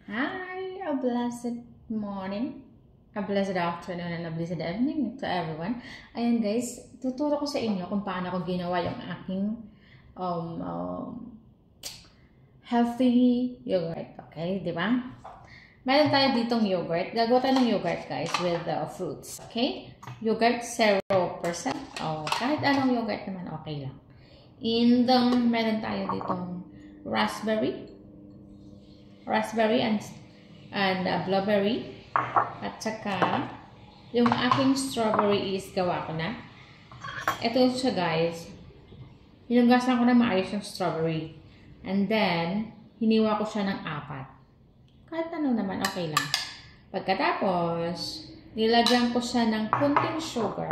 Hi, a blessed morning, a blessed afternoon, and a blessed evening to everyone. Ayan guys, tuturo ko sa inyo kung paano ko ginawa yung aking um, um, healthy yogurt. Okay, di ba? Meron tayo ditong yogurt. Gagawa tayo ng yogurt guys with fruits. Okay? Yogurt 0%. Oh, kahit anong yogurt naman okay lang. Meron tayo ditong raspberry and blueberry, at saka yung aking strawberry is gawa ko na. Ito siya guys, hinugasan ko na maayos yung strawberry, and then hiniwa ko siya ng 4. Kahit ano naman okay lang. Pagkatapos nilagyan ko siya ng kunting sugar,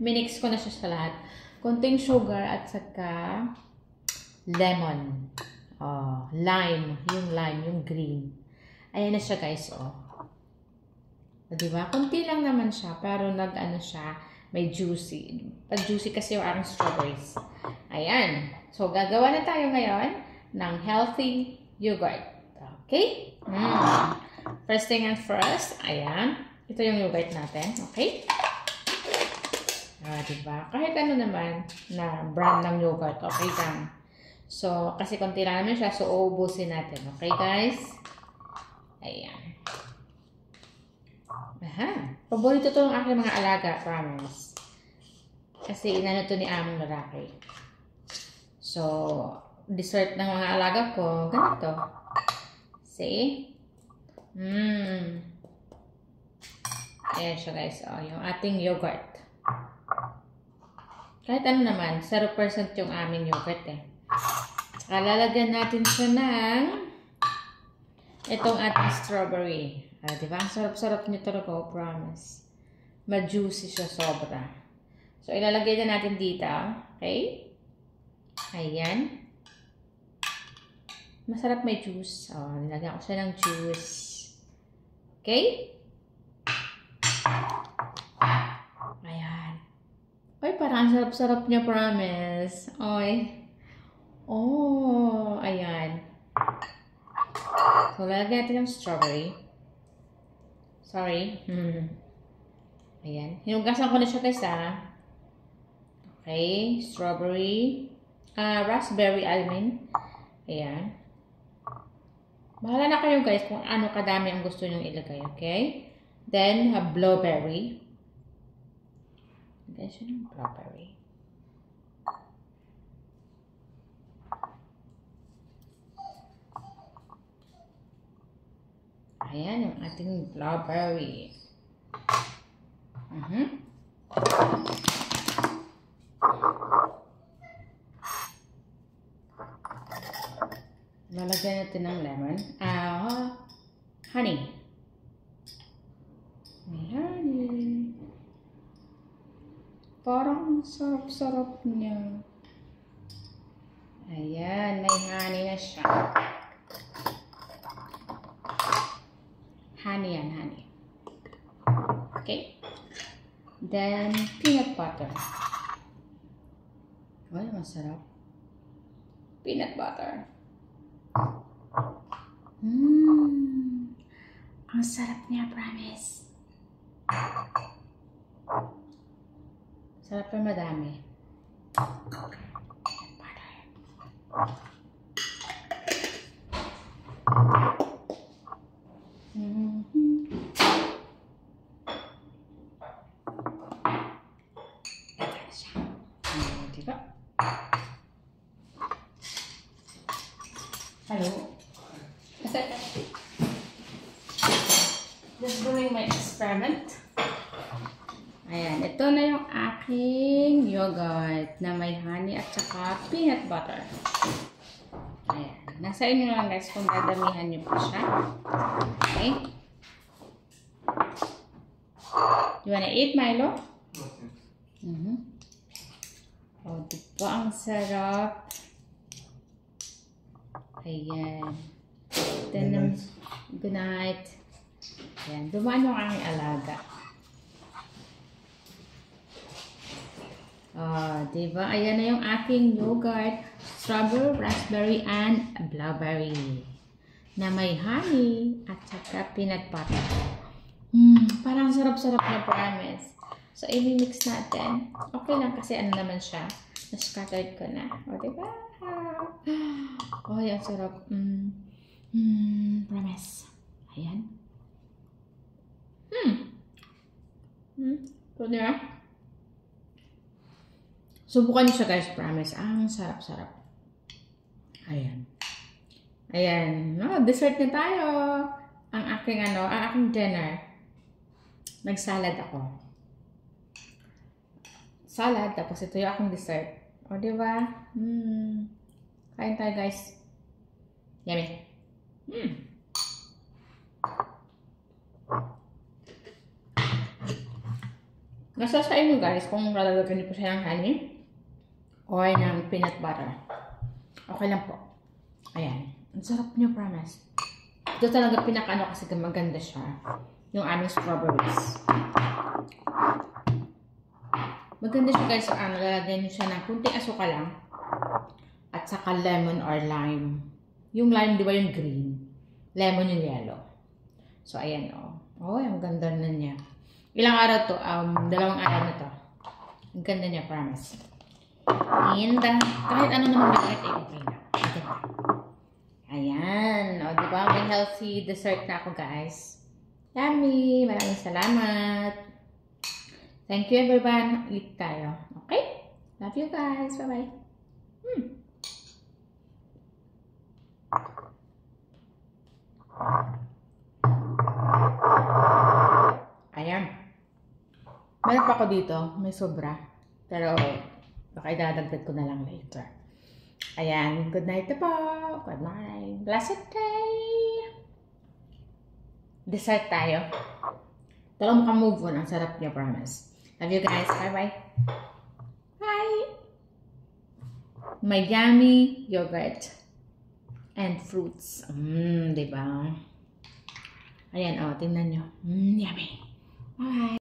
minix ko na siya sa lahat, kunting sugar at saka lemon. Oh, lime, yung green. Ayan na siya guys, oh. Diba? Kunti lang naman siya, pero nag-ano siya, may juicy. Pag-juicy kasi yung aking strawberries. Ayan. So, gagawa na tayo ngayon ng healthy yogurt. Okay? First thing and first, ayan. Ito yung yogurt natin. Okay? Diba? Kahit ano naman na brand ng yogurt, okay lang. So, kasi konti lang naman siya, so uubusin natin. Okay, guys? Ayan. Aha. Paborito to ng aking mga alaga, promise. Kasi inano to ni among lalaki. So, dessert ng mga alaga ko, ganito. See? Ayan siya, guys. Oh, yung ating yogurt. Kahit ano naman, 0% yung aming yogurt eh. Saka lalagyan natin siya ng itong ating strawberry. Diba? Ang sarap-sarap niyo talaga, promise. Ma-juicy siya sobra. So, ilalagay na natin dito. Okay? Ayan. Masarap may juice. Oh, nilagyan ko siya ng juice. Okay? Ayan. Ay, parang sarap-sarap niya, promise. Oy. Oh, ayan. So, lalagyan natin ng strawberry. Sorry. Ayan. Hinugasan ko na siya guys, Okay. Strawberry. Raspberry, I mean. Ayan. Bahala na kayo guys kung ano kadami ang gusto nyong ilagay, okay? Then, blueberry. Lagyan siya ng blueberry. Ayan yung ating blueberry. Lalagyan natin ng lemon. Honey. May honey. Parang sarap-sarap niya. Ayan, may honey na siya. Honey and honey. Okay. Then, peanut butter. Well, masarap. Peanut butter. Ang sarap niya, promise. Sarap pa madami. Peanut butter. Diba? Hello? Just doing my experiment. Ayan, ito na yung aking yogurt na may honey at saka peanut butter. Ayan, nasa inyo lang guys kung dadamihan nyo pa siya. Okay? You wanna eat, Milo? Oh, diba ang sarap? Ayan. Then, good night. Ayan, dumaan yung aking alaga. Diba? Ayan na yung aking yogurt. Strawberry, raspberry, and blueberry. na may honey at saka peanut butter. Parang sarap-sarap na, promise. So, i-mix natin. Okay lang kasi ano naman siya. Na-scattered ko na. O, diba? Oh, yan sarap. Promise. Ayan. So, diba? Subukan niyo siya, guys. Promise. Ang sarap-sarap. Ayan. Ayan. Oh, dessert na tayo. Ang aking dinner. Nag-salad ako. Salad, tapos ito yung aking dessert. O, diba? Kain tayo, guys. Yummy. Nasa sa inyo, guys, kung lalagyan niyo po siya ng honey or ng peanut butter. Okay lang po. Ayan. Ang sarap niyo, promise. Ito talaga pinaka-ano kasi maganda siya. Yung aming strawberries. Maganda siya, guys. Lalagyan niyo siya ng kunting asukal lang. At saka lemon or lime. Yung lime, di ba yung green? Lemon yung yellow. So, ayan, oh. Oh, ang ganda na niya. Ilang araw to? 2 araw na to. Ang ganda niya, promise. And, kahit ano naman bakit, okay na. Maganda. Ayan. O, diba? May healthy dessert na ako, guys. Yummy! Maraming salamat. Thank you, everyone. Ulit tayo. Okay? Love you, guys. Bye-bye. Ayan. Meron pa ako dito. May sobra. Pero, baka idadagdag ko na lang later. Ayan. Good night na po. Good night. Blessed day. Dessert tayo. Talagang makamove on. Ang sarap niya, promise. Love you guys. Bye-bye. Bye. May yummy yogurt and fruits. Diba? Ayan, tingnan nyo. Yummy. Bye.